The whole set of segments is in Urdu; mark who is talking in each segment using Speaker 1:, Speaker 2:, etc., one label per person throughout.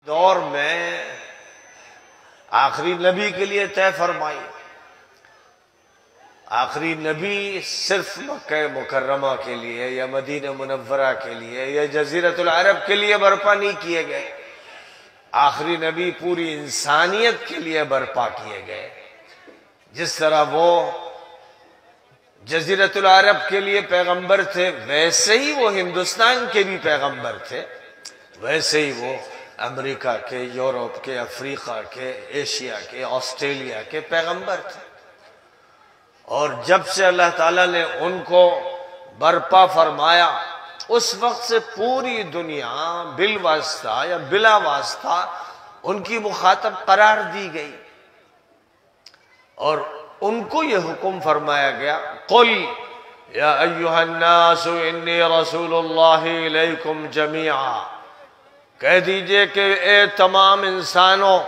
Speaker 1: دور میں آخری نبی کے لیے طے فرمائی. آخری نبی صرف مکہ مکرمہ کے لیے یا مدینہ منورہ کے لیے یا جزیرۃ العرب کے لیے برپا نہیں کیے گئے. آخری نبی پوری انسانیت کے لیے برپا کیے گئے. جس طرح وہ جزیرۃ العرب کے لیے پیغمبر تھے، ویسے ہی وہ ہندوستان کے بھی پیغمبر تھے، ویسے ہی وہ امریکہ کے، یورپ کے، افریقہ کے، ایشیا کے، آسٹریلیا کے پیغمبر تھے. اور جب سے اللہ تعالیٰ نے ان کو برپا فرمایا، اس وقت سے پوری دنیا بالواسطہ یا بلا واسطہ ان کی مخاطب قرار دی گئی. اور ان کو یہ حکم فرمایا گیا، قل یا ایھا الناس انی رسول اللہ الیکم جمیعا، کہہ دیجئے کہ اے تمام انسانوں،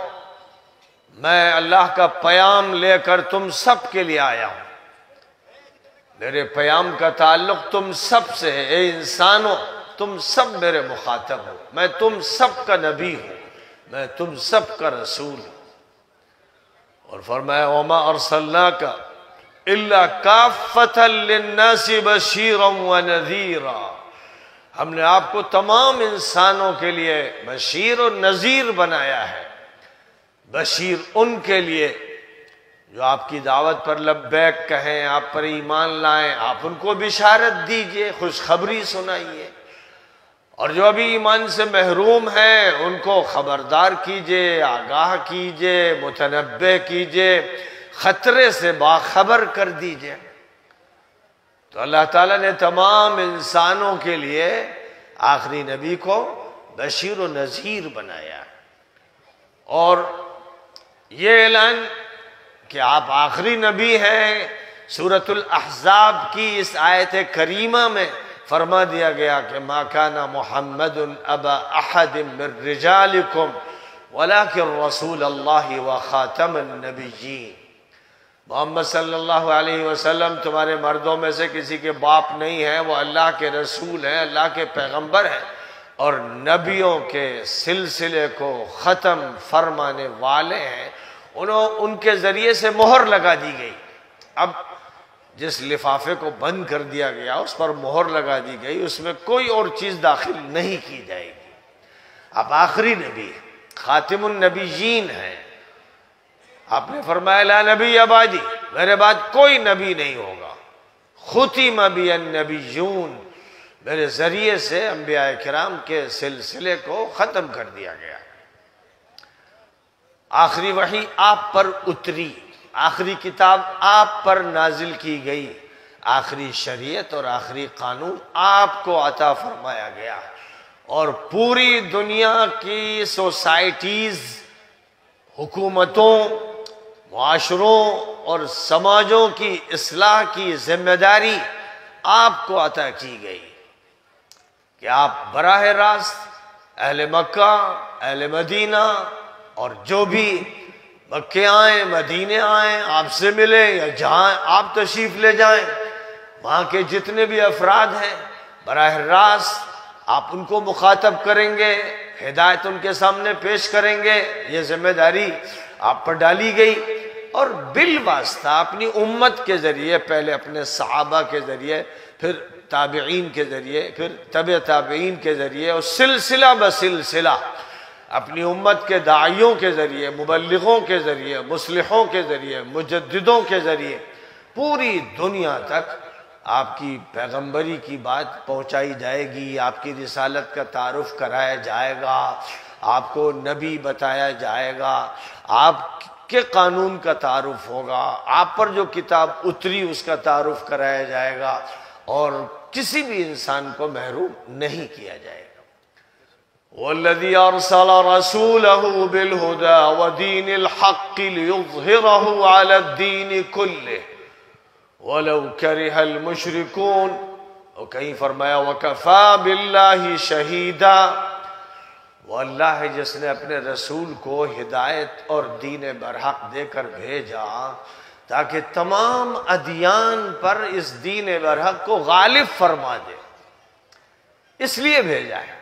Speaker 1: میں اللہ کا پیام لے کر تم سب کے لیے آیا ہوں. میرے پیام کا تعلق تم سب سے ہے. اے انسانوں، تم سب میرے مخاطب ہو، میں تم سب کا نبی ہوں، میں تم سب کا رسول ہوں. اور فرمایا وما ارسلناک الا کافۃ للناس بشیرا ونذیرا، ہم نے آپ کو تمام انسانوں کے لیے بشیر و نذیر بنایا ہے. بشیر ان کے لیے جو آپ کی دعوت پر لبیک کہیں، آپ پر ایمان لائیں، آپ ان کو بشارت دیجئے، خوشخبری سنائیے. اور جو ابھی ایمان سے محروم ہیں ان کو خبردار کیجئے، آگاہ کیجئے، متنبہ کیجئے، خطرے سے باخبر کر دیجئے. تو اللہ تعالیٰ نے تمام انسانوں کے لیے آخری نبی کو بشیر و نذیر بنایا. اور یہ اعلان کہ آپ آخری نبی ہیں، سورۃ الاحزاب کی اس آیت کریمہ میں فرما دیا گیا کہ ما کان محمد ابا احد من رجالکم ولکن رسول اللہ وخاتم النبیین. محمد صلی اللہ علیہ وسلم تمہارے مردوں میں سے کسی کے باپ نہیں ہیں، وہ اللہ کے رسول ہیں، اللہ کے پیغمبر ہیں، اور نبیوں کے سلسلے کو ختم فرمانے والے ہیں. ان کے ذریعے سے مہر لگا دی گئی. اب جس لفافے کو بند کر دیا گیا اس پر مہر لگا دی گئی، اس میں کوئی اور چیز داخل نہیں کی جائے گی. اب آخری نبی خاتم النبیین ہیں. آپ نے فرمایا لا نبی بعدی، میرے بعد کوئی نبی نہیں ہوگا. ختم بی النبیون، میرے ذریعے سے انبیاء کرام کے سلسلے کو ختم کر دیا گیا. آخری وحی آپ پر اتری، آخری کتاب آپ پر نازل کی گئی، آخری شریعت اور آخری قانون آپ کو عطا فرمایا گیا. اور پوری دنیا کی سوسائٹیز، حکومتوں، معاشروں اور سماجوں کی اصلاح کی ذمہ داری آپ کو عطا کی گئی کہ آپ براہ راست اہل مکہ، اہل مدینہ اور جو بھی مکے آئیں، مدینے آئیں، آپ سے ملیں یا جہاں آپ تشریف لے جائیں، وہاں کے جتنے بھی افراد ہیں براہ راست آپ ان کو مخاطب کریں گے، ہدایت ان کے سامنے پیش کریں گے. یہ ذمہ داری آپ پر ڈالی گئی. اور بالواسطہ اپنی امت کے ذریعے، پہلے اپنے صحابہ کے ذریعے، پھر تابعین کے ذریعے، پھر تبع تابعین کے ذریعے، اور سلسلہ بسلسلہ اپنی امت کے داعیوں کے ذریعے، مبلغوں کے ذریعے، مصلحوں کے ذریعے، مجددوں کے ذریعے پوری دنیا تک آپ کی پیغمبری کی بات پہنچائی جائے گی. آپ کی رسالت کا تعارف کرایا جائے گا، آپ کو نبی بتایا جائے گا، آپ کے قانون کا تعارف ہوگا، آپ پر جو کتاب اتری اس کا تعارف کرایا جائے گا، اور کسی بھی انسان کو محروم نہیں کیا جائے گا. وَالَّذِي أَرْسَلَ رَسُولَهُ بِالْهُدَى وَدِينِ الْحَقِّ لِيُظْهِرَهُ عَلَى الدِّينِ كُلِّهِ وَلَوْ كَرِهَ الْمُشْرِكُونَ. اور کہیں فرمایا وَكَفَى بِاللَّهِ شَهِيدًا، وہ اللہ ہے جس نے اپنے رسول کو ہدایت اور دین برحق دے کر بھیجا تاکہ تمام ادیان پر اس دین برحق کو غالب فرما دے. اس لیے بھیجا ہے.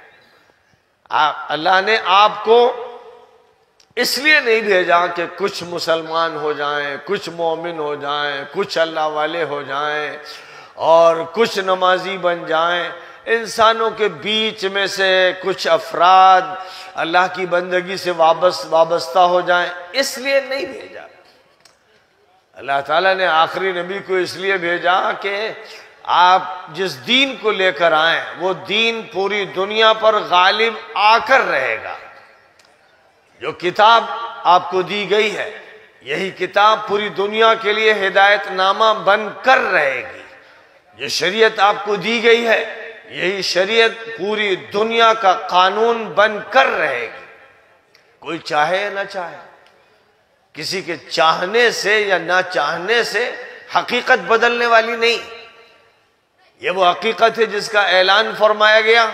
Speaker 1: اللہ نے آپ کو اس لیے نہیں بھیجا کہ کچھ مسلمان ہو جائیں، کچھ مومن ہو جائیں، کچھ اللہ والے ہو جائیں اور کچھ نمازی بن جائیں۔ انسانوں کے بیچ میں سے کچھ افراد اللہ کی بندگی سے وابستہ ہو جائیں، اس لیے نہیں بھیجا۔ اللہ تعالیٰ نے آخری نبی کو اس لیے بھیجا کہ آپ جس دین کو لے کر آئیں وہ دین پوری دنیا پر غالب آ کر رہے گا۔ جو کتاب آپ کو دی گئی ہے یہی کتاب پوری دنیا کے لیے ہدایت نامہ بن کر رہے گی۔ یہ شریعت آپ کو دی گئی ہے یہی شریعت پوری دنیا کا قانون بن کر رہے گی، کوئی چاہے یا نہ چاہے۔ کسی کے چاہنے سے یا نہ چاہنے سے حقیقت بدلنے والی نہیں۔ یہ وہ حقیقت ہے جس کا اعلان فرمایا گیا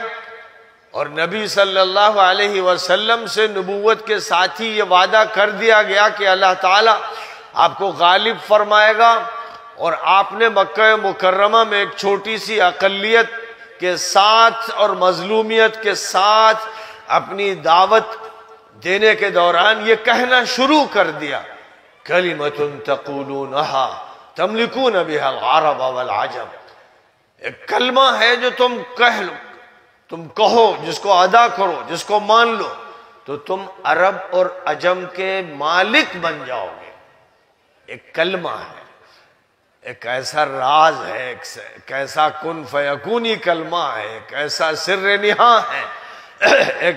Speaker 1: اور نبی صلی اللہ علیہ وسلم سے نبوت کے ساتھ ہی یہ وعدہ کر دیا گیا کہ اللہ تعالیٰ آپ کو غالب فرمائے گا، اور آپ نے مکہ مکرمہ میں ایک چھوٹی سی اقلیت کے ساتھ اور مظلومیت کے ساتھ اپنی دعوت دینے کے دوران یہ کہنا شروع کر دیا، کلمۃ تقولونہا تملکون بہا العرب والعجم۔ ایک کلمہ ہے جو تم کہو، جس کو ادا کرو، جس کو مان لو تو تم عرب اور عجم کے مالک بن جاؤ گے۔ ایک کلمہ ہے، ایک ایسا راز ہے، ایک ایسا کن فیکونی کلمہ ہے، ایک ایسا سر نہاں ہے، ایک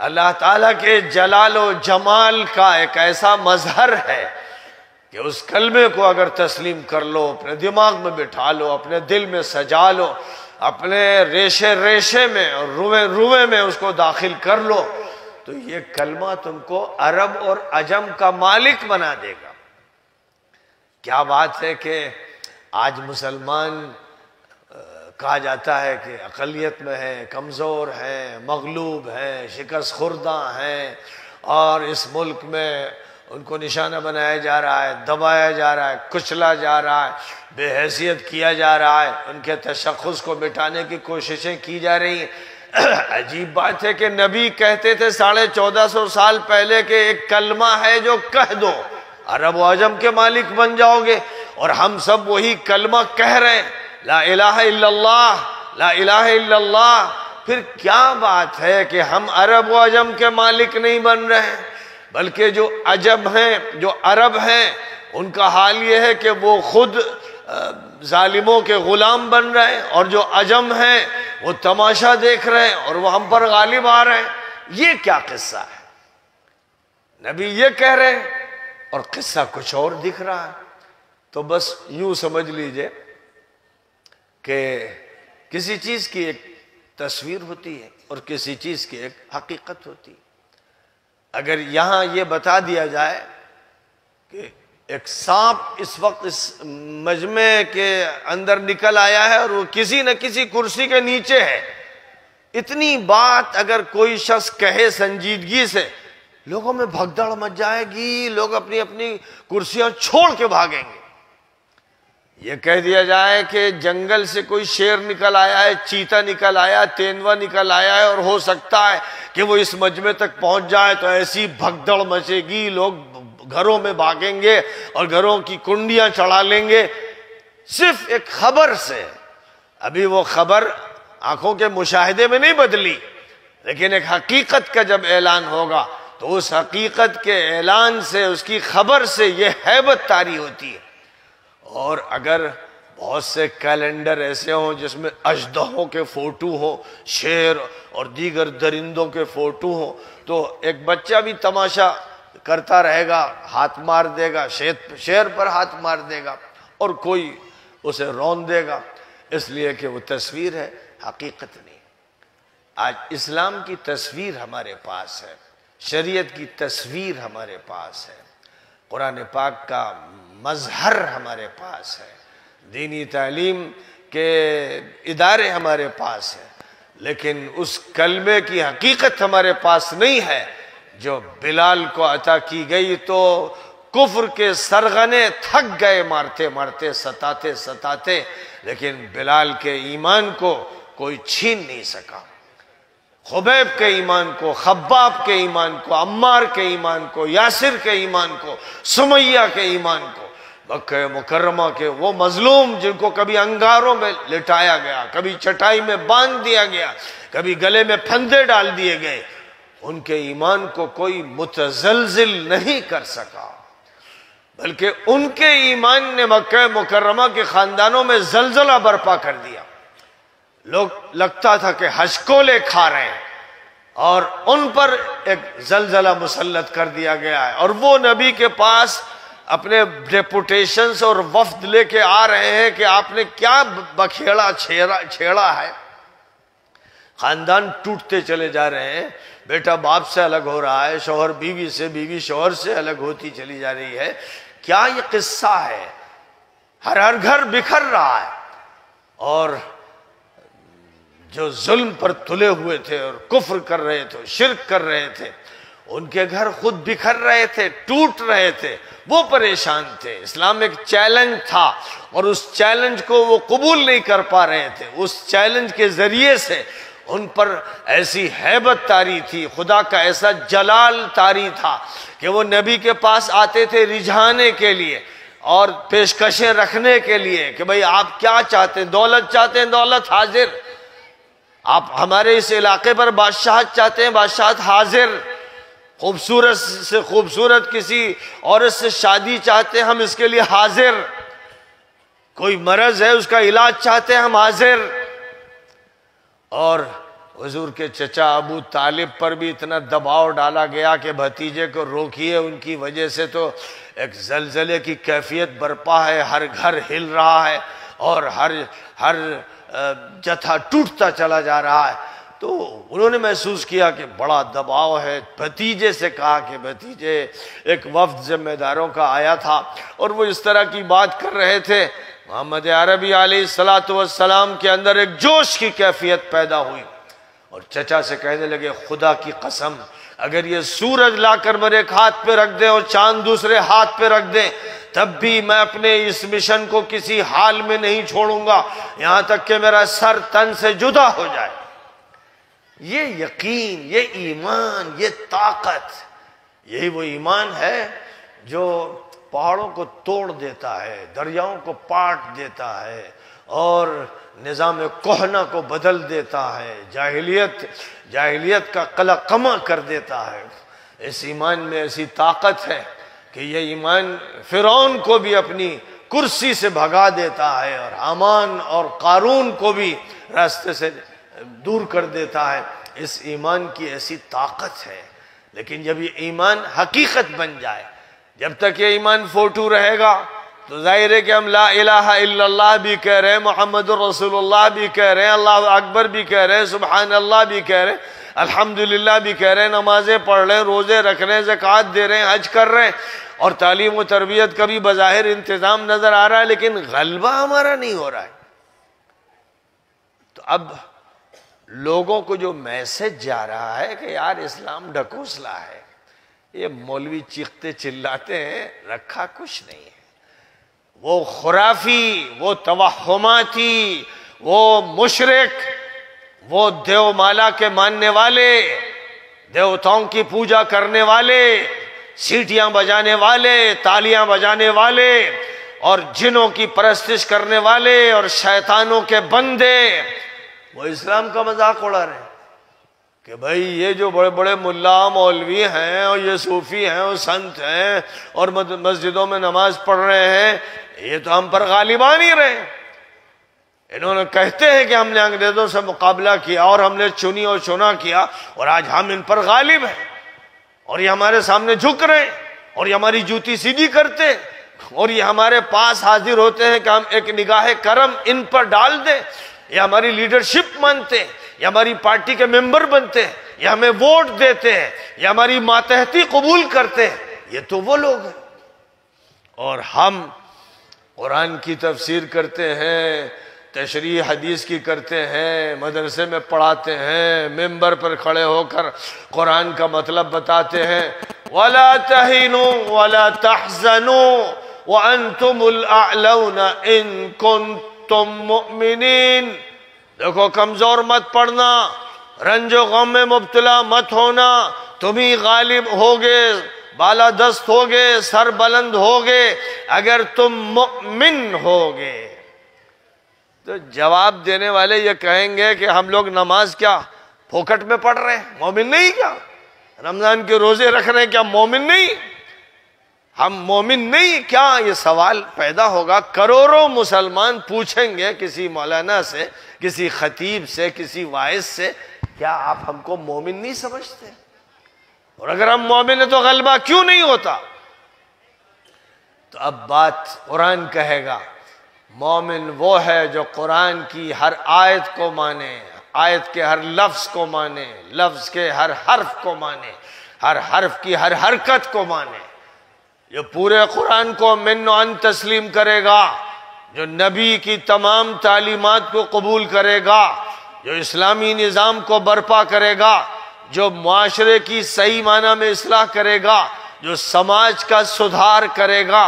Speaker 1: اللہ تعالیٰ کے جلال و جمال کا ایک ایسا مظہر ہے کہ اس کلمے کو اگر تسلیم کر لو، اپنے دماغ میں بٹھا لو، اپنے دل میں سجا لو، اپنے ریشے ریشے میں اور روئے روئے میں اس کو داخل کر لو، تو یہ کلمہ تم کو عرب اور عجم کا مالک بنا دے گا۔ کیا بات ہے کہ آج مسلمان کہا جاتا ہے کہ اقلیت میں ہے، کمزور ہے، مغلوب ہے، شکست خوردہ ہیں، اور اس ملک میں ان کو نشانہ بنایا جا رہا ہے، دبایا جا رہا ہے، کچلا جا رہا ہے، بے حیثیت کیا جا رہا ہے، ان کے تشخص کو مٹانے کی کوششیں کی جا رہی ہیں۔ عجیب بات ہے کہ نبی کہتے تھے 1450 سال پہلے کہ ایک کلمہ ہے جو کہہ دو عرب و عجم کے مالک بن جاؤ گے، اور ہم سب وہی کلمہ کہہ رہے ہیں، لا الہ الا اللہ، لا الہ الا اللہ۔ پھر کیا بات ہے کہ ہم عرب و عجم کے مالک نہیں بن رہے ہیں، بلکہ جو عجم ہیں، جو عرب ہیں، ان کا حال یہ ہے کہ وہ خود ظالموں کے غلام بن رہے ہیں، اور جو عجم ہیں وہ تماشا دیکھ رہے ہیں اور وہ ہم پر غالب آ رہے ہیں۔ یہ کیا قصہ ہے؟ نبی یہ کہہ رہے ہیں اور قصہ کچھ اور دکھ رہا ہے۔ تو بس یوں سمجھ لیجئے کہ کسی چیز کی ایک تصویر ہوتی ہے اور کسی چیز کی ایک حقیقت ہوتی ہے۔ اگر یہاں یہ بتا دیا جائے کہ ایک سانپ اس وقت اس مجمع کے اندر نکل آیا ہے اور وہ کسی نہ کسی کرسی کے نیچے ہے، اتنی بات اگر کوئی شخص کہے سنجیدگی سے، لوگوں میں بھگدڑ مچ جائے گی، لوگ اپنی اپنی کرسیاں چھوڑ کے بھاگیں گے۔ یہ کہہ دیا جائے کہ جنگل سے کوئی شیر نکل آیا ہے، چیتا نکل آیا، تیندوا نکل آیا ہے، اور ہو سکتا ہے کہ وہ اس مجمع تک پہنچ جائے تو ایسی بھگدڑ مچے گی، لوگ گھروں میں بھاگیں گے اور گھروں کی کنڈیاں چڑھا لیں گے، صرف ایک خبر سے۔ ابھی وہ خبر آنکھوں کے مشاہدے میں نہیں بدلی، لیکن ایک حقیقت کا جب اعلان ہوگا تو اس حقیقت کے اعلان سے، اس کی خبر سے یہ ہیبت طاری ہوتی ہے۔ اور اگر بہت سے کیلنڈر ایسے ہوں جس میں اژدہوں کے فوٹو ہوں، شیر اور دیگر درندوں کے فوٹو ہوں، تو ایک بچہ بھی تماشا کرتا رہے گا، ہاتھ مار دے گا، شیر پر ہاتھ مار دے گا، اور کوئی اسے رون دے گا، اس لیے کہ وہ تصویر ہے، حقیقت نہیں۔ آج اسلام کی تصویر ہمارے پاس ہے، شریعت کی تصویر ہمارے پاس ہے، قرآن پاک کا مظہر ہمارے پاس ہے، دینی تعلیم کے ادارے ہمارے پاس ہیں، لیکن اس کلمے کی حقیقت ہمارے پاس نہیں ہے جو بلال کو عطا کی گئی۔ تو کفر کے سرغنے تھک گئے مارتے مارتے، ستاتے ستاتے، لیکن بلال کے ایمان کو کوئی چھین نہیں سکا۔ خبیب کے ایمان کو، خباب کے ایمان کو، عمار کے ایمان کو، یاسر کے ایمان کو، سمیہ کے ایمان کو، مکہ مکرمہ کے وہ مظلوم جن کو کبھی انگاروں میں لٹایا گیا، کبھی چٹائی میں باندھ دیا گیا، کبھی گلے میں پھندے ڈال دیے گئے، ان کے ایمان کو کوئی متزلزل نہیں کر سکا، بلکہ ان کے ایمان نے مکہ مکرمہ کے خاندانوں میں زلزلہ برپا کر دیا۔ لوگ لگتا تھا کہ ہشکولے کھا رہے ہیں، اور ان پر ایک زلزلہ مسلط کر دیا گیا ہے، اور وہ نبی کے پاس اپنے ڈیپوٹیشنز اور وفد لے کے آ رہے ہیں کہ آپ نے کیا بکھیڑا چھیڑا ہے۔ خاندان ٹوٹتے چلے جا رہے ہیں، بیٹا باپ سے الگ ہو رہا ہے، شوہر بیوی سے، بیوی شوہر سے الگ ہوتی چلی جا رہی ہے۔ کیا یہ قصہ ہے؟ ہر گھر بکھر رہا ہے، اور جو ظلم پر تلے ہوئے تھے اور کفر کر رہے تھے، شرک کر رہے تھے، ان کے گھر خود بکھر رہے تھے، ٹوٹ رہے تھے، وہ پریشان تھے۔ اسلام ایک چیلنج تھا، اور اس چیلنج کو وہ قبول نہیں کر پا رہے تھے۔ اس چیلنج کے ذریعے سے ان پر ایسی ہیبت طاری تھی، خدا کا ایسا جلال طاری تھا کہ وہ نبی کے پاس آتے تھے رجھانے کے لیے اور پیشکشیں رکھنے کے لیے کہ بھئی آپ کیا چاہتے ہیں؟ دولت چاہتے ہیں؟ دولت حاضر۔ آپ ہمارے اس علاقے پر بادشاہت چاہتے ہیں؟ بادشاہت حاضر۔ خوبصورت سے خوبصورت کسی عورت سے شادی چاہتے ہیں؟ ہم اس کے لیے حاضر۔ کوئی مرض ہے، اس کا علاج چاہتے ہیں؟ ہم حاضر۔ اور حضور کے چچا ابو طالب پر بھی اتنا دباؤ ڈالا گیا کہ بھتیجے کو روکیے، ان کی وجہ سے تو ایک زلزلے کی کیفیت برپا ہے، ہر گھر ہل رہا ہے اور ہر جتھا ٹوٹتا چلا جا رہا ہے۔ تو انہوں نے محسوس کیا کہ بڑا دباؤ ہے۔ بھتیجے سے کہا کہ بھتیجے، ایک وفد ذمہ داروں کا آیا تھا اور وہ اس طرح کی بات کر رہے تھے۔ محمد عربی علیہ السلام کے اندر ایک جوش کی کیفیت پیدا ہوئی، اور چچا سے کہنے لگے خدا کی قسم اگر یہ سورج لا کر میرے ایک ہاتھ پہ رکھ دیں اور چاند دوسرے ہاتھ پہ رکھ دیں تب بھی میں اپنے اس مشن کو کسی حال میں نہیں چھوڑوں گا، یہاں تک کہ میرا سر تن سے جدا ہو جائے۔ یہ یقین، یہ ایمان، یہ طاقت، یہی وہ ایمان ہے جو پہاڑوں کو توڑ دیتا ہے، دریاؤں کو پاٹ دیتا ہے اور نظام کہنہ کو بدل دیتا ہے، جاہلیت کا قلقمہ کر دیتا ہے۔ اس ایمان میں ایسی طاقت ہے کہ یہ ایمان فرعون کو بھی اپنی کرسی سے بھگا دیتا ہے اور حامان اور قارون کو بھی راستے سے دور کر دیتا ہے۔ اس ایمان کی ایسی طاقت ہے، لیکن جب یہ ایمان حقیقت بن جائے، جب تک یہ ایمان فوٹو رہے گا تو ظاہر ہے کہ ہم لا الہ الا اللہ بھی کہہ رہے ہیں، محمد رسول اللہ بھی کہہ رہے ہیں، اللہ اکبر بھی کہہ رہے ہیں، سبحان اللہ بھی کہہ رہے ہیں، الحمدللہ بھی کہہ رہے ہیں، نمازیں پڑھ رہے ہیں، روزے رکھ رہے ہیں، زکوٰۃ دے رہے ہیں، حج کر رہے ہیں، اور تعلیم و تربیت کا بھی بظاہر انتظام نظر آ رہا ہے، لیکن غلبہ ہمارا نہیں ہو رہا ہے۔ تو اب لوگوں کو جو میسج جا رہا ہے کہ یار اسلام ڈھکوسلا ہے، یہ مولوی چیختے چلاتے ہیں، رکھا کچھ نہیں ہے، وہ خرافی، وہ توہماتی، وہ مشرک، وہ دیو مالا کے ماننے والے، دیوتاؤں کی پوجا کرنے والے، سیٹیاں بجانے والے، تالیاں بجانے والے، اور جنوں کی پرستش کرنے والے اور شیطانوں کے بندے، وہ اسلام کا مذاق اڑا رہے ہیں کہ بھئی یہ جو بڑے بڑے ملا مولوی ہیں اور یہ صوفی ہیں اور سنت ہیں اور مسجدوں میں نماز پڑھ رہے ہیں، یہ تو ہم پر غالب آ نہیں رہے ہیں۔ انہوں نے کہتے ہیں کہ ہم نے انگریزوں سے مقابلہ کیا اور ہم نے چنی اور چنا کیا اور آج ہم ان پر غالب ہیں، اور یہ ہمارے سامنے جھک رہے ہیں اور یہ ہماری جوتی سیدھی کرتے ہیں اور یہ ہمارے پاس حاضر ہوتے ہیں کہ ہم ایک نگاہ کرم ان پر ڈال دیں، یہ ہماری لیڈرشپ مانتے ہیں، یہ ہماری پارٹی کے ممبر بنتے ہیں، یہ ہمیں ووٹ دیتے ہیں، یہ ہماری ماتحتی قبول کرتے ہیں۔ یہ تو وہ لوگ ہیں، اور ہم قرآن کی تفسیر کرتے ہیں، تشریح حدیث کی کرتے ہیں، مدرسے میں پڑھاتے ہیں، ممبر پر کھڑے ہو کر قرآن کا مطلب بتاتے ہیں، وَلَا تَهِنُوا وَلَا تَحْزَنُوا وَأَنْتُمُ الْأَعْلَوْنَ إِن كُنتُم مُؤْمِنِينَ۔ دیکھو کمزور مت پڑنا، رنج و غم میں مبتلا مت ہونا، تم ہی غالب ہوگے، بالا دست ہوگے، سر بلند ہوگے اگر تم مؤمن ہوگے۔ تو جواب دینے والے یہ کہیں گے کہ ہم لوگ نماز کیا پھوکٹ میں پڑھ رہے ہیں، مومن نہیں کیا؟ رمضان کے روزے رکھ رہے ہیں، کیا مومن نہیں؟ ہم مومن نہیں کیا؟ یہ سوال پیدا ہوگا۔ کروڑوں مسلمان پوچھیں گے کسی مولانا سے، کسی خطیب سے، کسی واعظ سے، کیا آپ ہم کو مومن نہیں سمجھتے؟ اور اگر ہم مومن ہیں تو غلبہ کیوں نہیں ہوتا؟ تو اب بات قرآن کہے گا، مومن وہ ہے جو قرآن کی ہر آیت کو مانے، آیت کے ہر لفظ کو مانے، لفظ کے ہر حرف کو مانے، ہر حرف کی ہر حرکت کو مانے، جو پورے قرآن کو من و عن تسلیم کرے گا، جو نبی کی تمام تعلیمات کو قبول کرے گا، جو اسلامی نظام کو برپا کرے گا، جو معاشرے کی صحیح معنی میں اصلاح کرے گا، جو سماج کا سدھار کرے گا،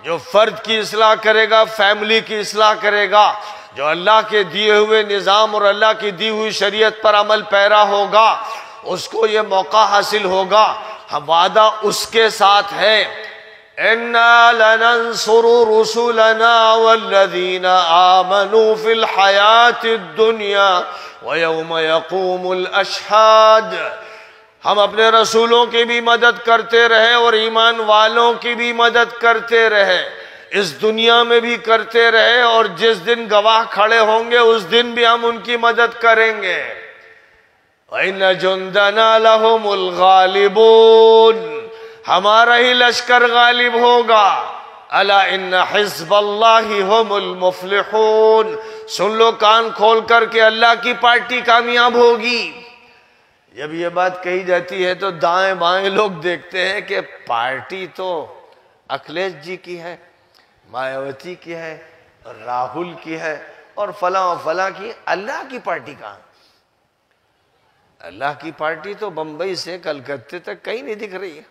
Speaker 1: جو فرد کی اصلاح کرے گا، فیملی کی اصلاح کرے گا، جو اللہ کے دیے ہوئے نظام اور اللہ کی دی ہوئی شریعت پر عمل پیرا ہوگا، اس کو یہ موقع حاصل ہوگا۔ ہم وعدہ اس کے ساتھ ہے، اِنَّا لَنَنصُرُ رُسُلَنَا وَالَّذِينَ آمَنُوا فِي الْحَيَاةِ الدُّنْيَا وَيَوْمَ يَقُومُ الْأَشْهَادُ۔ ہم اپنے رسولوں کی بھی مدد کرتے رہے اور ایمان والوں کی بھی مدد کرتے رہے، اس دنیا میں بھی کرتے رہے، اور جس دن گواہ کھڑے ہوں گے اس دن بھی ہم ان کی مدد کریں گے۔ وَإِنَّ جُنْدَنَا لَهُمُ الْغَالِبُونَ، ہمارا ہی لشکر غالب ہوگا۔ أَلَا إِنَّ حِزْبَ اللَّهِ هُمُ الْمُفْلِحُونَ، سن لو کان کھول کر کے اللہ کی پارٹی کامیاب ہوگی۔ جب یہ بات کہی جاتی ہے تو دائیں بائیں لوگ دیکھتے ہیں کہ پارٹی تو اکھلیش جی کی ہے، مایاوتی کی ہے، راہل کی ہے، اور فلاں و فلاں کی، اللہ کی پارٹی کہاں؟ اللہ کی پارٹی تو بمبئی سے کلکتے تک کہیں نہیں دکھ رہی ہے،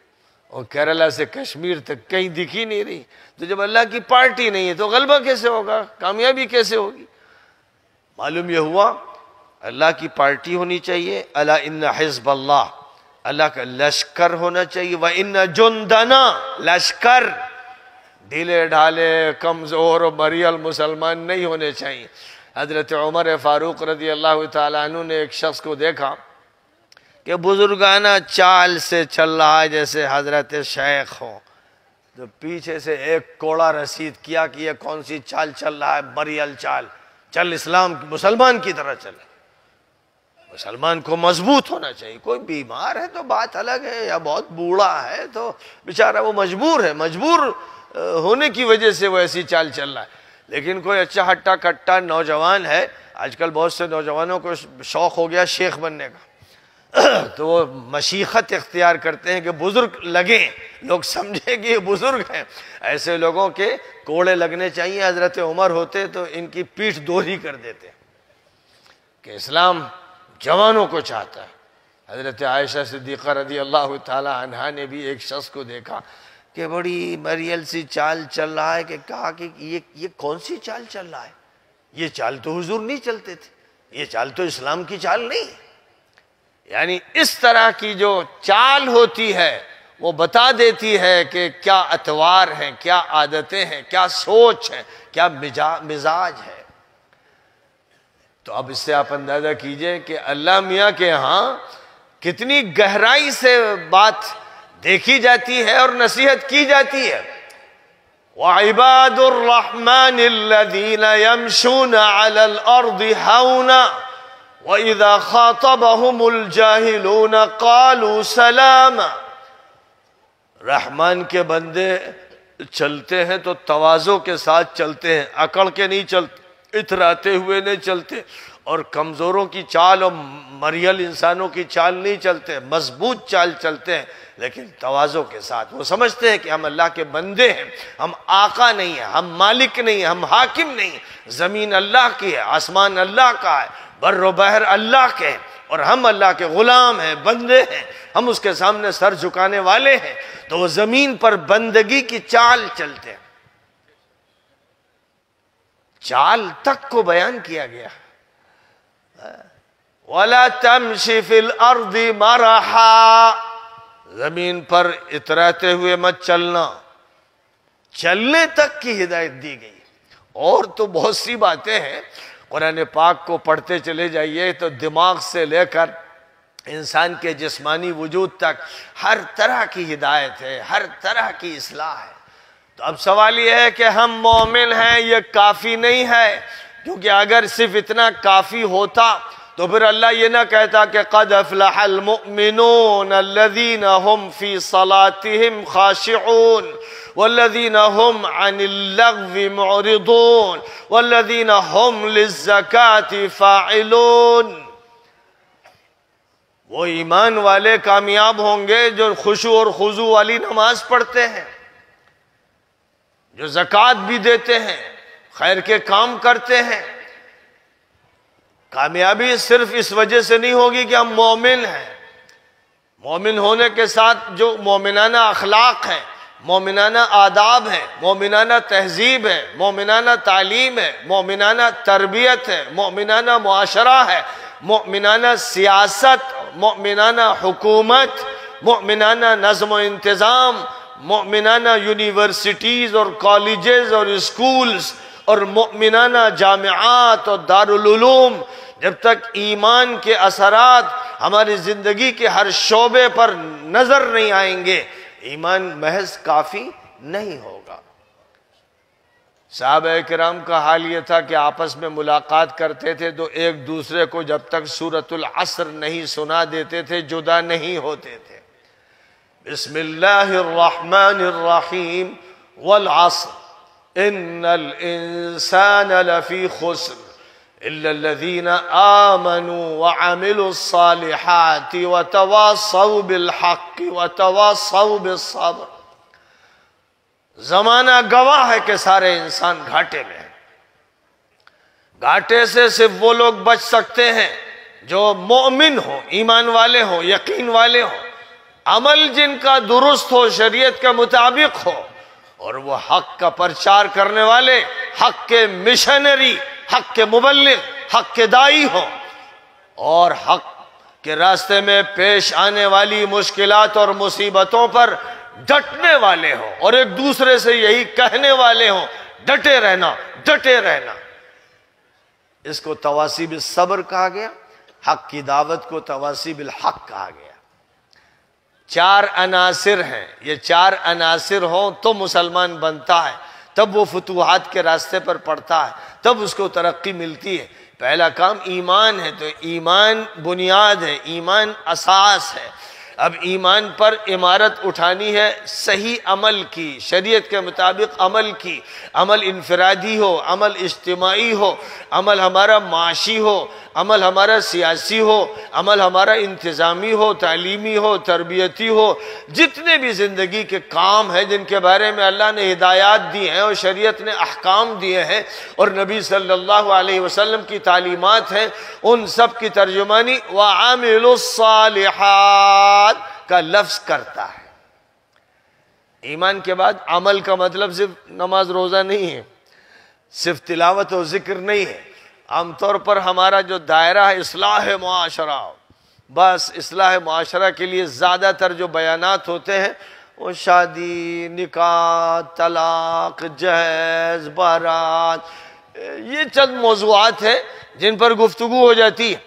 Speaker 1: اور کیرلا سے کشمیر تک کہیں دکھ ہی نہیں رہی۔ تو جب اللہ کی پارٹی نہیں ہے تو غلبہ کیسے ہوگا، کامیابی کیسے ہوگی؟ معلوم یہ ہوا اللہ کی پارٹی ہونی چاہیے، الا ان حزب اللہ، اللہ کا لشکر ہونا چاہیے، وَإِنَّ جُنْدَنَا، لشکر ڈھیلے ڈھالے کمزور اور مریل مسلمان نہیں ہونے چاہیے۔ حضرت عمر فاروق رضی اللہ تعالیٰ عنہ نے ایک شخص کو دیکھا کہ بزرگانہ چال سے چل رہا ہے جیسے حضرت شیخ ہو، تو پیچھے سے ایک کوڑا رسید کیا کہ یہ کون سی چال چل رہا ہے، بریل چال، چل اسلام مسلمان کی طرح چل۔ مسلمان کو مضبوط ہونا چاہیے، کوئی بیمار ہے تو بات الگ ہے، یا بہت بوڑھا ہے تو بیچارہ وہ مجبور ہے، مجبور ہونے کی وجہ سے وہ ایسی چال چل رہا ہے۔ لیکن کوئی اچھا ہٹا کٹا نوجوان ہے، آج کل بہت سے نوجوانوں کو شوق ہو گیا شیخ بننے کا، تو وہ مشیخت اختیار کرتے ہیں کہ بزرگ لگیں، لوگ سمجھیں کہ یہ بزرگ ہیں، ایسے لوگوں کے کوڑے لگنے چاہیے۔ حضرت عمر ہوتے تو ان کی پیٹھ دوہری کر دیتے کہ اسلام جوانوں کو چاہتا ہے۔ حضرت عائشہ صدیقہ رضی اللہ تعالی عنہا نے بھی ایک شخص کو دیکھا کہ بڑی مریل سی چال چل رہا ہے، کہ کہا کہ یہ کون سی چال چل رہا ہے، یہ چال تو حضور نہیں چلتے تھے، یہ چال تو اسلام کی چال نہیں۔ یعنی اس طرح کی جو چال ہوتی ہے وہ بتا دیتی ہے کہ کیا اطوار ہیں، کیا عادتیں ہیں، کیا سوچ ہے، کیا مزاج ہے۔ تو اب اس سے آپ اندازہ کیجئے کہ اللہ میاں کے ہاں کتنی گہرائی سے بات دیکھی جاتی ہے اور نصیحت کی جاتی ہے۔ وَعِبَادُ الرَّحْمَنِ الَّذِينَ يَمْشُونَ عَلَى الْأَرْضِ هَوْنًا وَإِذَا خَاطَبَهُمُ الْجَاهِلُونَ قَالُوا سَلَامًا۔ رحمان کے بندے چلتے ہیں تو تواضع کے ساتھ چلتے ہیں، اکڑ کے نہیں چلتے، اتراتے ہوئے نہیں چلتے، اور کمزوروں کی چال اور مریل انسانوں کی چال نہیں چلتے، مضبوط چال چلتے ہیں، لیکن تواضع کے ساتھ۔ وہ سمجھتے ہیں کہ ہم اللہ کے بندے ہیں، ہم آقا نہیں ہیں، ہم مالک نہیں ہیں، ہم حاکم نہیں ہیں، زمین اللہ کی ہے، آسمان اللہ کا ہے، بر و بحر اللہ کے ہیں، اور ہم اللہ کے غلام ہیں، بندے ہیں، ہم اس کے سامنے سر جھکانے والے ہیں۔ تو وہ زمین پر بندگی کی چال چلتے ہیں۔ چال تک کو بیان کیا گیا، وَلَا تَمْشِ فِي الْأَرْضِ مَرَحًا، زمین پر اتراتے ہوئے مت چلنا، چلنے تک کی ہدایت دی گئی۔ اور تو بہت سی باتیں ہیں، قرآن پاک کو پڑھتے چلے جائیے تو دماغ سے لے کر انسان کے جسمانی وجود تک ہر طرح کی ہدایت ہے، ہر طرح کی اصلاح ہے۔ تو اب سوال یہ ہے کہ ہم مومن ہیں، یہ کافی نہیں ہے، کیونکہ اگر صرف اتنا کافی ہوتا تو پھر اللہ یہ نہ کہتا کہ قد افلح المؤمنون الذین هم فی صلاتهم خاشعون والذین هم عن اللغو معرضون والذین هم للزکاة فاعلون۔ وہ ایمان والے کامیاب ہوں گے جو خشوع اور خضوع والی نماز پڑھتے ہیں، جو زکوٰۃ بھی دیتے ہیں، خیر کے کام کرتے ہیں۔ کامیابی صرف اس وجہ سے نہیں ہوگی کہ ہم مومن ہیں، مومن ہونے کے ساتھ جو مومنانہ اخلاق ہیں، مومنانہ آداب ہیں، مومنانہ تہذیب ہے، مومنانہ تعلیم ہے، مومنانہ تربیت ہے، مومنانہ معاشرہ ہے، مومنانہ سیاست، مومنانہ حکومت، مومنانہ نظم و انتظام، مومنانہ یونیورسٹیز اور کالجز اور اسکولز اور مومنانہ جامعات اور دارالعلوم، جب تک ایمان کے اثرات ہماری زندگی کے ہر شعبے پر نظر نہیں آئیں گے، ایمان محض کافی نہیں ہوگا۔ صحابہ کرام کا حال یہ تھا کہ آپس میں ملاقات کرتے تھے تو ایک دوسرے کو جب تک سورۃ العصر نہیں سنا دیتے تھے جدا نہیں ہوتے تھے۔ بسم اللہ الرحمن الرحیم والعصر ان الانسان لفی خسر الا الذین آمنوا وعملوا الصالحات وتواصوا بالحق وتواصوا بالصبر۔ زمانہ گواہ ہے کہ سارے انسان گھاٹے میں ہیں۔ گھاٹے سے صرف وہ لوگ بچ سکتے ہیں جو مومن ہوں، ایمان والے ہوں، یقین والے ہوں، عمل جن کا درست ہو، شریعت کے مطابق ہو، اور وہ حق کا پرچار کرنے والے، حق کے مشنری، حق کے مبلغ، حق کے دائی ہوں، اور حق کے راستے میں پیش آنے والی مشکلات اور مصیبتوں پر ڈٹنے والے ہوں، اور ایک دوسرے سے یہی کہنے والے ہوں ڈٹے رہنا، ڈٹے رہنا۔ اس کو تواصی بالصبر کہا گیا، حق کی دعوت کو تواصی بالحق کہا گیا۔ چار عناصر ہیں، یہ چار عناصر ہوں تو مسلمان بنتا ہے، تب وہ فتوحات کے راستے پر پڑتا ہے، تب اس کو ترقی ملتی ہے۔ پہلا کام ایمان ہے، تو ایمان بنیاد ہے، ایمان اساس ہے۔ اب ایمان پر عمارت اٹھانی ہے صحیح عمل کی، شریعت کے مطابق عمل کی، عمل انفرادی ہو، عمل اجتماعی ہو، عمل ہمارا معاشی ہو، عمل ہمارا سیاسی ہو، عمل ہمارا انتظامی ہو، تعلیمی ہو، تربیتی ہو، جتنے بھی زندگی کے کام ہیں جن کے بارے میں اللہ نے ہدایات دی ہیں اور شریعت نے احکام دیے ہیں اور نبی صلی اللہ علیہ وسلم کی تعلیمات ہیں، ان سب کی ترجمانی وَعَمِلُوا الصَّالِحَاتِ کا لفظ کرتا ہے۔ ایمان کے بعد عمل کا مطلب صرف نماز روزہ نہیں ہے، صرف تلاوت و ذکر نہیں ہے۔ عام طور پر ہمارا جو دائرہ ہے اصلاح معاشرہ، بس اصلاح معاشرہ کے لیے زیادہ تر جو بیانات ہوتے ہیں وہ شادی، نکاح، طلاق، جہیز، بارات، یہ چند موضوعات ہیں جن پر گفتگو ہو جاتی ہے،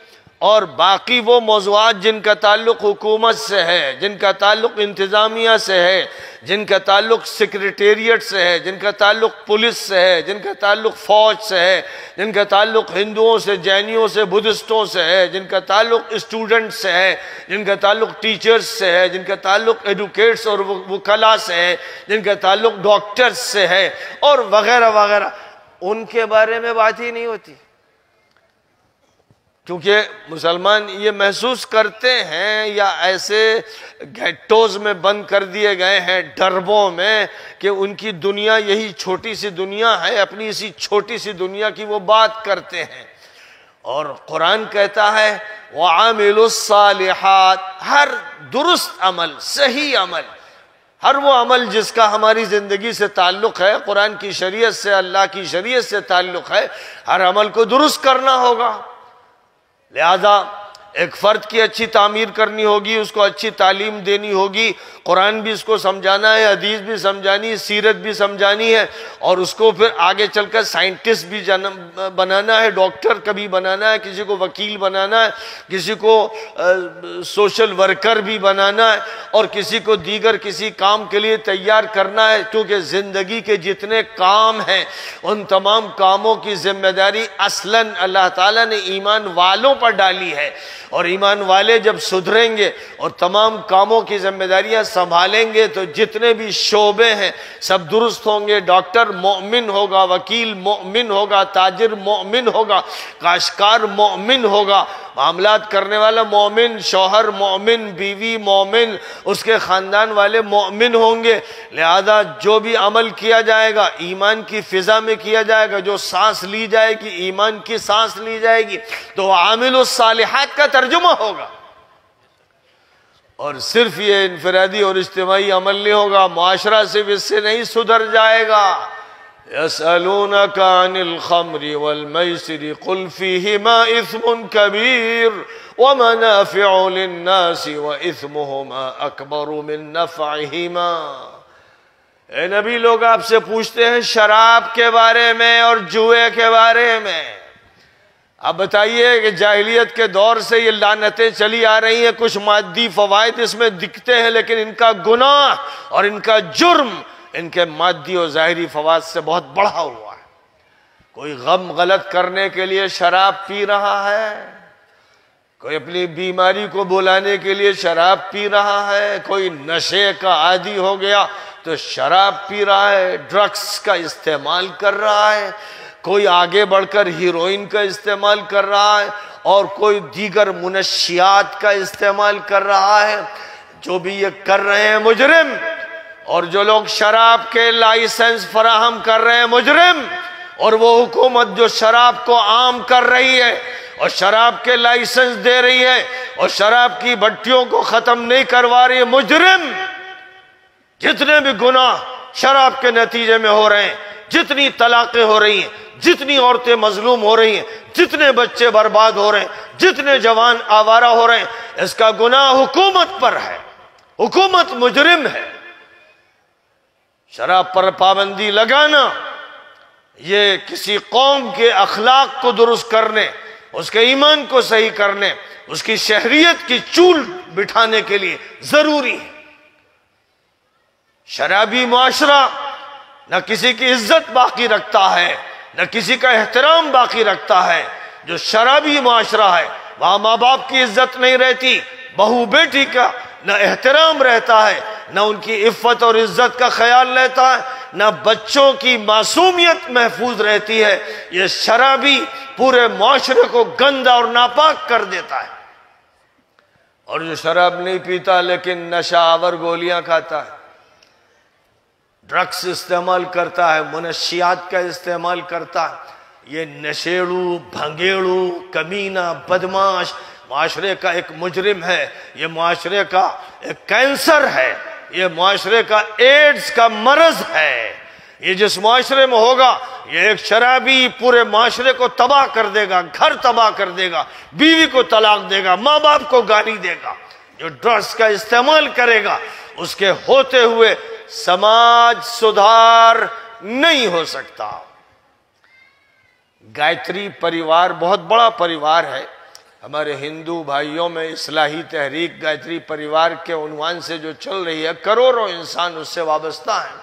Speaker 1: اور باقی وہ موضوعات جن کا تعلق حکومت سے ہے، جن کا تعلق انتظامیہ سے ہے، جن کا تعلق سیکریٹریٹ سے ہے، جن کا تعلق پولیس سے ہے، جن کا تعلق فوج سے ہے، جن کا تعلق ہندوؤں سے، جینیوں سے، بدھسٹوں سے ہے، جن کا تعلق اسٹوڈنٹ سے ہے، جن کا تعلق ٹیچرز سے ہے، جن کا تعلق ایڈوکیٹس اور وکلاء سے ہے، جن کا تعلق ڈاکٹرز سے ہے، اور وغیرہ وغیرہ، ان کے بارے میں بات ہی نہیں ہوتی، کیونکہ مسلمان یہ محسوس کرتے ہیں یا ایسے گھیٹوز میں بند کر دیے گئے ہیں، ڈربوں میں، کہ ان کی دنیا یہی چھوٹی سی دنیا ہے، اپنی اسی چھوٹی سی دنیا کی وہ بات کرتے ہیں۔ اور قرآن کہتا ہے وَعَمِلُوا الصَّالِحَاتِ، ہر درست عمل، صحیح عمل، ہر وہ عمل جس کا ہماری زندگی سے تعلق ہے، قرآن کی شریعت سے، اللہ کی شریعت سے تعلق ہے، ہر عمل کو درست کرنا ہوگا۔ لہذا ایک فرد کی اچھی تعمیر کرنی ہوگی، اس کو اچھی تعلیم دینی ہوگی، قرآن بھی اس کو سمجھانا ہے، حدیث بھی سمجھانی ہے، سیرت بھی سمجھانی ہے، اور اس کو پھر آگے چل کر سائنٹسٹ بھی بنانا ہے، ڈاکٹر کبھی بنانا ہے، کسی کو وکیل بنانا ہے، کسی کو سوشل ورکر بھی بنانا ہے، اور کسی کو دیگر کسی کام کے لیے تیار کرنا ہے، کیونکہ زندگی کے جتنے کام ہیں ان تمام کاموں کی ذمہ داری اصلاً اللہ تعالیٰ نے ایمان والوں پر ڈالی ہے، اور ایمان والے جب سدھریں گے اور تمام کاموں کی ذمہ داریاں سنبھالیں گے تو جتنے بھی شعبے ہیں سب درست ہوں گے۔ ڈاکٹر مومن ہوگا، وکیل مومن ہوگا، تاجر مومن ہوگا، کاشتکار مومن ہوگا، معاملات کرنے والا مومن، شوہر مومن، بیوی مومن، اس کے خاندان والے مومن ہوں گے۔ لہذا جو بھی عمل کیا جائے گا ایمان کی فضا میں کیا جائے گا، جو سانس لی جائے گی ایمان کی سانس لی جائے گی، تو عامل الصالحات کا ترجمہ ہوگا۔ اور صرف یہ انفرادی اور اجتماعی عمل نہیں ہوگا، معاشرہ صرف اس سے نہیں سدھر جائے گا۔ يسألونك عن الخمر والميسر قل فيهما إثم كبير ومنافع للناس وإثمهما أكبر من نفعهما۔ اے نبی، لوگ آپ سے پوچھتے ہیں شراب کے بارے میں اور جوئے کے بارے میں، اب بتائیے کہ جاہلیت کے دور سے یہ لعنتیں چلی آ رہی ہیں، کچھ مادی فوائد اس میں دکھتے ہیں، لیکن ان کا گناہ اور ان کا جرم ان کے مادی اور ظاہری فوائد سے بہت بڑھا ہوا ہے۔ کوئی غم غلط کرنے کے لیے شراب پی رہا ہے، کوئی اپنی بیماری کو بلانے کے لیے شراب پی رہا ہے، کوئی نشے کا عادی ہو گیا تو شراب پی رہا ہے، ڈرگس کا استعمال کر رہا ہے، کوئی آگے بڑھ کر ہیروئن کا استعمال کر رہا ہے، اور کوئی دیگر منشیات کا استعمال کر رہا ہے۔ جو بھی یہ کر رہے ہیں مجرم، اور جو لوگ شراب کے لائسنس فراہم کر رہے ہیں مجرم، اور وہ حکومت جو شراب کو عام کر رہی ہے اور شراب کے لائسنس دے رہی ہے اور شراب کی بھٹیوں کو ختم نہیں کروا رہی ہے مجرم۔ جتنے بھی گناہ شراب کے نتیجے میں ہو رہے ہیں، جتنی طلاقیں ہو رہی ہیں، جتنی عورتیں مظلوم ہو رہی ہیں، جتنے بچے برباد ہو رہے ہیں، جتنے جوان آوارہ ہو رہے ہیں، اس کا گناہ حکومت پر ہے، حکومت مجرم ہے۔ شراب پر پابندی لگانا یہ کسی قوم کے اخلاق کو درست کرنے، اس کے ایمان کو صحیح کرنے، اس کی شہریت کی چول بٹھانے کے لیے ضروری ہے۔ شرابی معاشرہ نہ کسی کی عزت باقی رکھتا ہے، نہ کسی کا احترام باقی رکھتا ہے۔ جو شرابی معاشرہ ہے وہاں ماں باپ کی عزت نہیں رہتی، بہو بیٹی کا نہ احترام رہتا ہے، نہ ان کی عفت اور عزت کا خیال رہتا ہے، نہ بچوں کی معصومیت محفوظ رہتی ہے۔ یہ شرابی پورے معاشرے کو گندا اور ناپاک کر دیتا ہے۔ اور جو شراب نہیں پیتا لیکن نشہ آور گولیاں کھاتا ہے، ڈرگس استعمال کرتا ہے، منشیات کا استعمال کرتا ہے، یہ نشیڑو، بھنگیڑو، کمینہ، بدماش معاشرے کا ایک مجرم ہے، یہ معاشرے کا ایک کینسر ہے، یہ معاشرے کا ایڈز کا مرض ہے۔ یہ جس معاشرے میں ہوگا یہ ایک شرابی پورے معاشرے کو تباہ کر دے گا، گھر تباہ کر دے گا، بیوی کو طلاق دے گا، ماں باپ کو گالی دے گا۔ جو ڈرگس کا استعمال کرے گا اس کے ہوتے ہوئے سماج سدھار نہیں ہو سکتا۔ گایتری پریوار بہت بڑا پریوار ہے، ہمارے ہندو بھائیوں میں اصلاحی تحریک گایتری پریوار کے عنوان سے جو چل رہی ہے، کروڑوں انسان اس سے وابستہ ہیں۔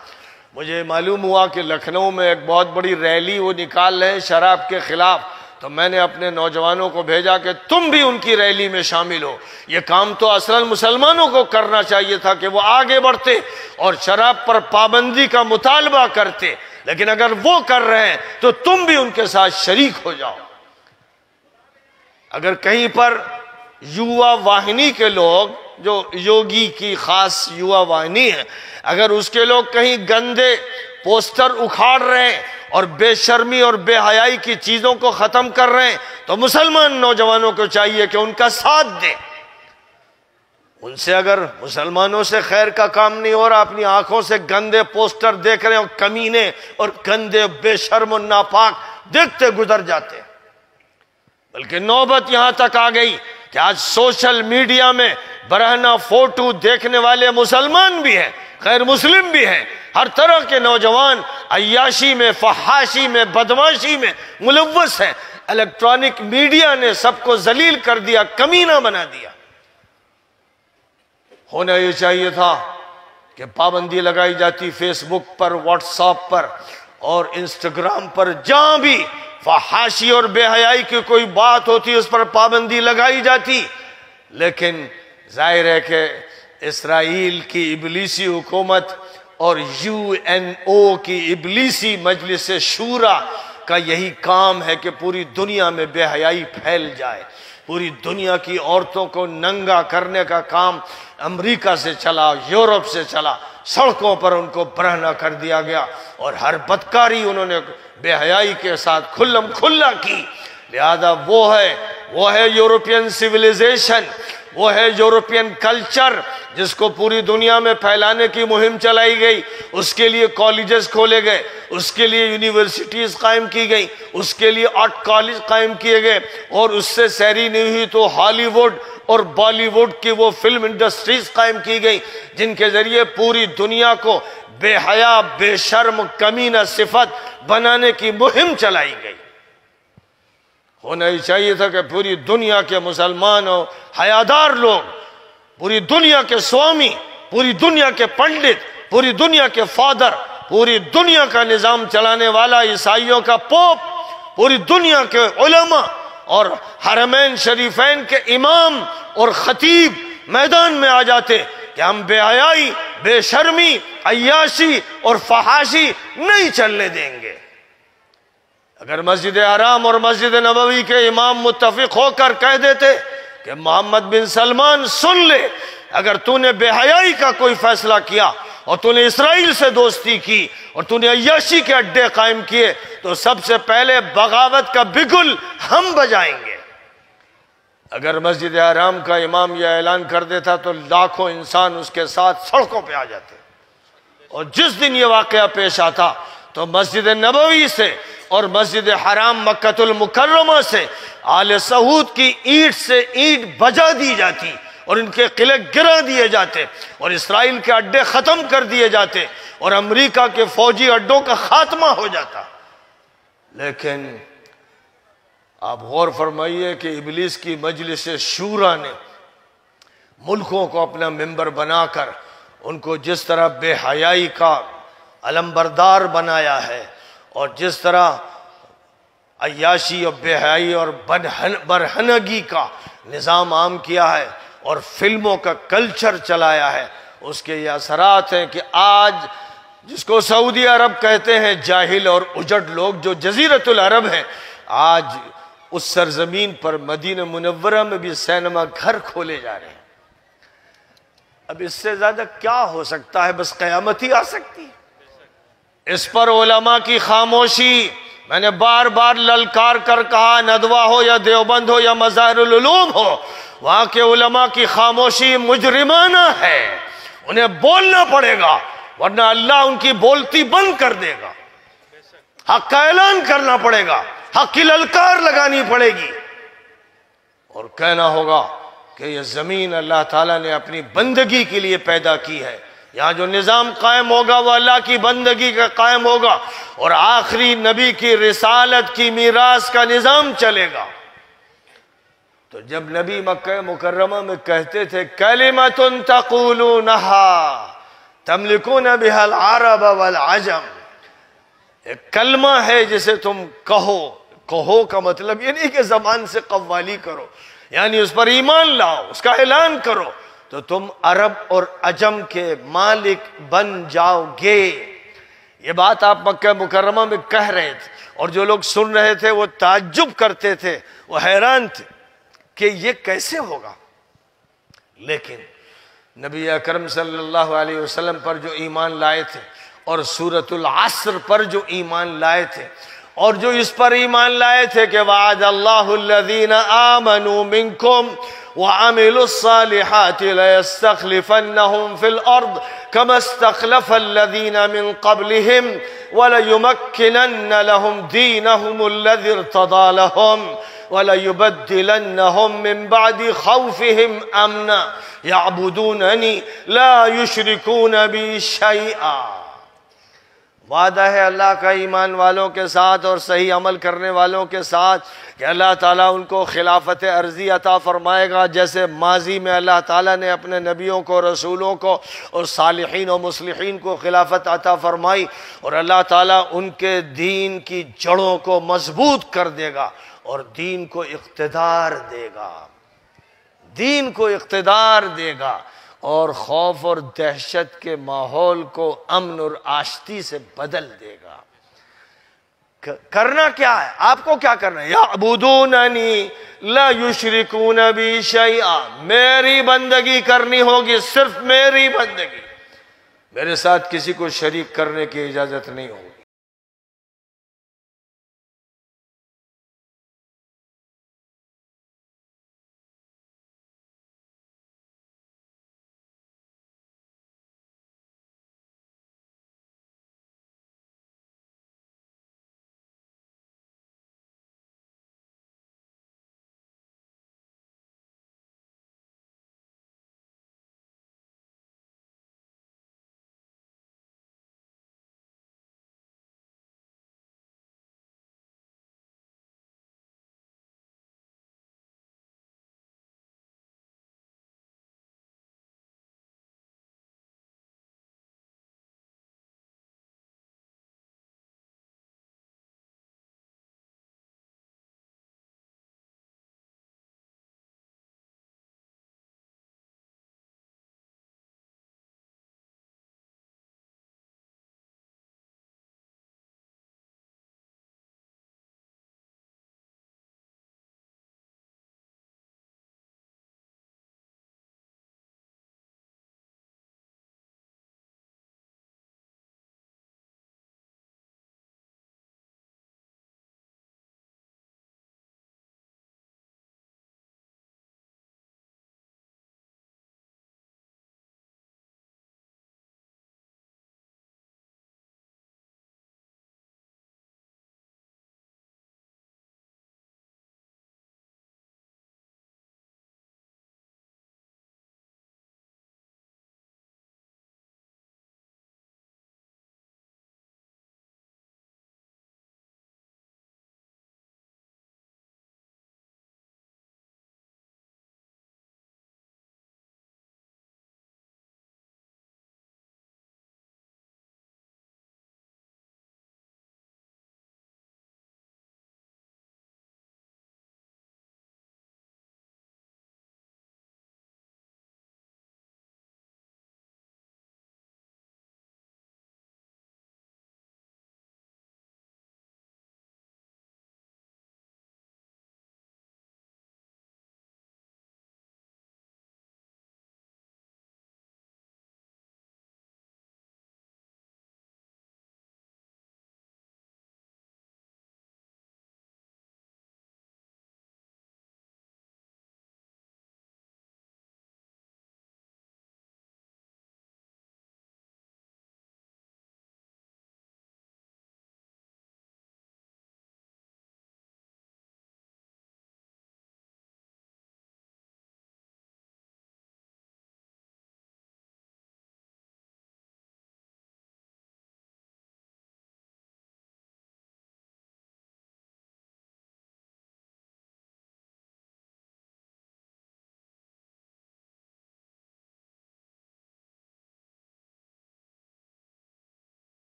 Speaker 1: مجھے معلوم ہوا کہ لکھنؤ میں ایک بہت بڑی ریلی وہ نکال رہے ہیں شراب کے خلاف، تو میں نے اپنے نوجوانوں کو بھیجا کہ تم بھی ان کی ریلی میں شامل ہو۔ یہ کام تو اصلاً مسلمانوں کو کرنا چاہیے تھا کہ وہ آگے بڑھتے اور شراب پر پابندی کا مطالبہ کرتے، لیکن اگر وہ کر رہے ہیں تو تم بھی ان کے ساتھ شریک ہو جاؤ۔ اگر کہیں پر یووا واہنی کے لوگ، جو یوگی کی خاص یووا واہنی ہے، اگر اس کے لوگ کہیں گندے پوسٹر اکھاڑ رہے ہیں اور بے شرمی اور بے حیائی کی چیزوں کو ختم کر رہے ہیں تو مسلمان نوجوانوں کو چاہیے کہ ان کا ساتھ دیں۔ ان سے اگر مسلمانوں سے خیر کا کام نہیں ہو رہا، اپنی آنکھوں سے گندے پوسٹر دیکھ رہے ہیں اور کمینے اور گندے بے شرم و ناپاک دیکھتے گزر جاتے ہیں، بلکہ نوبت یہاں تک آ گئی کہ آج سوشل میڈیا میں برہنہ فوٹو دیکھنے والے مسلمان بھی ہیں، غیر مسلم بھی ہیں، ہر طرح کے نوجوان عیاشی میں، فحاشی میں، بدماشی میں ملوث ہیں۔ الیکٹرانک میڈیا نے سب کو ذلیل کر دیا، کمینہ بنا دیا۔ ہونا یہ چاہیے تھا کہ پابندی لگائی جاتی فیس بک پر، واٹس ایپ پر اور انسٹاگرام پر، جہاں بھی فحاشی اور بے حیائی کی کوئی بات ہوتی اس پر پابندی لگائی جاتی۔ لیکن ظاہر ہے کہ اسرائیل کی ابلیسی حکومت اور UN کی ابلیسی مجلس شورا کا یہی کام ہے کہ پوری دنیا میں بے حیائی پھیل جائے۔ پوری دنیا کی عورتوں کو ننگا کرنے کا کام امریکہ سے چلا، یورپ سے چلا، سڑکوں پر ان کو برہنہ کر دیا گیا اور ہر بدکاری انہوں نے بے حیائی کے ساتھ کھلم کھلا کی۔ لہذا وہ ہے یورپین سیویلائزیشن، وہ ہے یورپین کلچر جس کو پوری دنیا میں پھیلانے کی مہم چلائی گئی۔ اس کے لیے کالجز کھولے گئے، اس کے لیے یونیورسٹیز قائم کی گئی، اس کے لیے آرٹ کالج قائم کیے گئے، اور اس سے سیری نہیں ہوئی تو ہالی ووڈ اور بالی ووڈ کی وہ فلم انڈسٹریز قائم کی گئی جن کے ذریعے پوری دنیا کو بے حیا، بے شرم، کمینہ صفت بنانے کی مہم چلائی گئی۔ ہونا ہی چاہیے تھا کہ پوری دنیا کے مسلمان اور حیادار لوگ، پوری دنیا کے سوامی، پوری دنیا کے پنڈت، پوری دنیا کے فادر، پوری دنیا کا نظام چلانے والا عیسائیوں کا پوپ، پوری دنیا کے علماء اور حرمین شریفین کے امام اور خطیب میدان میں آ جاتے کہ ہم بے حیائی، بے شرمی، عیاشی اور فحاشی نہیں چلنے دیں گے۔ اگر مسجد حرام اور مسجد نبوی کے امام متفق ہو کر کہہ دیتے کہ محمد بن سلمان سن لے، اگر تو نے بے حیائی کا کوئی فیصلہ کیا اور تو نے اسرائیل سے دوستی کی اور تو نے عیاشی کے اڈے قائم کیے تو سب سے پہلے بغاوت کا بگل ہم بجائیں گے۔ اگر مسجد حرام کا امام یہ اعلان کر دیتا تو لاکھوں انسان اس کے ساتھ سڑکوں پہ آ جاتے، اور جس دن یہ واقعہ پیش آتا تو مسجد نبوی سے اور مسجد حرام مکہ المکرمہ سے آل سعود کی اینٹ سے اینٹ بجا دی جاتی اور ان کے قلعے گرا دیے جاتے اور اسرائیل کے اڈے ختم کر دیے جاتے اور امریکہ کے فوجی اڈوں کا خاتمہ ہو جاتا۔ لیکن آپ غور فرمائیے کہ ابلیس کی مجلس شورا نے ملکوں کو اپنا ممبر بنا کر ان کو جس طرح بے حیائی کا علمبردار بنایا ہے اور جس طرح عیاشی اور بے حیائی اور برہنگی کا نظام عام کیا ہے اور فلموں کا کلچر چلایا ہے، اس کے یہ اثرات ہیں کہ آج جس کو سعودی عرب کہتے ہیں جاہل اور اجڑ لوگ جو جزیرۃ العرب ہیں، آج اس سرزمین پر مدینہ منورہ میں بھی سینما گھر کھولے جا رہے ہیں۔ اب اس سے زیادہ کیا ہو سکتا ہے؟ بس قیامت ہی آ سکتی ہے۔ اس پر علماء کی خاموشی، میں نے بار بار للکار کر کہا، ندوہ ہو یا دیوبند ہو یا مظاہر العلوم ہو، وہاں کے علماء کی خاموشی مجرمانہ ہے، انہیں بولنا پڑے گا ورنہ اللہ ان کی بولتی بند کر دے گا۔ حق کا اعلان کرنا پڑے گا، حق کی للکار لگانی پڑے گی اور کہنا ہوگا کہ یہ زمین اللہ تعالیٰ نے اپنی بندگی کے لیے پیدا کی ہے، یہاں جو نظام قائم ہوگا وہ اللہ کی بندگی کا قائم ہوگا اور آخری نبی کی رسالت کی میراث کا نظام چلے گا۔ تو جب نبی مکہ مکرمہ میں کہتے تھے کلمۃ تقولونہا تملکون بہا العرب والعجم، ایک کلمہ ہے جسے تم کہو کا مطلب یہ نہیں کہ زبان سے قوالی کرو، یعنی اس پر ایمان لاؤ، اس کا اعلان کرو تو تم عرب اور عجم کے مالک بن جاؤ گے۔ یہ بات آپ مکہ مکرمہ میں کہہ رہے تھے اور جو لوگ سن رہے تھے وہ تعجب کرتے تھے، وہ حیران تھے کہ یہ کیسے ہوگا۔ لیکن نبی اکرم صلی اللہ علیہ وسلم پر جو ایمان لائے تھے اور سورۃ العصر پر جو ایمان لائے تھے اور جو اس پر ایمان لائے تھے کہ وعد اللہ الذین آمنوا منکم وعملوا الصالحات ليستخلفنهم في الأرض كما استخلف الذين من قبلهم وليمكنن لهم دينهم الذي ارتضى لهم وَلَيُبَدِّلَنَّهُم مِّن بَعْدِ خَوْفِهِمْ أَمْنًا يَعْبُدُونَنِي لَا يُشْرِكُونَ بِي شَيْئًا۔ وعدہ ہے اللہ کا ایمان والوں کے ساتھ اور صحیح عمل کرنے والوں کے ساتھ کہ اللہ تعالیٰ ان کو خلافت ارضی عطا فرمائے گا، جیسے ماضی میں اللہ تعالیٰ نے اپنے نبیوں کو، رسولوں کو اور صالحین و مصلحین کو خلافت عطا فرمائی، اور اللہ تعالیٰ ان کے دین کی جڑوں کو مضبوط کر دے گا اور دین کو اقتدار دے گا، دین کو اقتدار دے گا، اور خوف اور دہشت کے ماحول کو امن اور آشتی سے بدل دے گا۔ کرنا کیا ہے؟ آپ کو کیا کرنا ہے؟ یعبدوننی لا یشرکون بی شیئا، میری بندگی کرنی ہوگی، صرف میری بندگی، میرے ساتھ کسی کو شریک کرنے کی اجازت نہیں ہوگی۔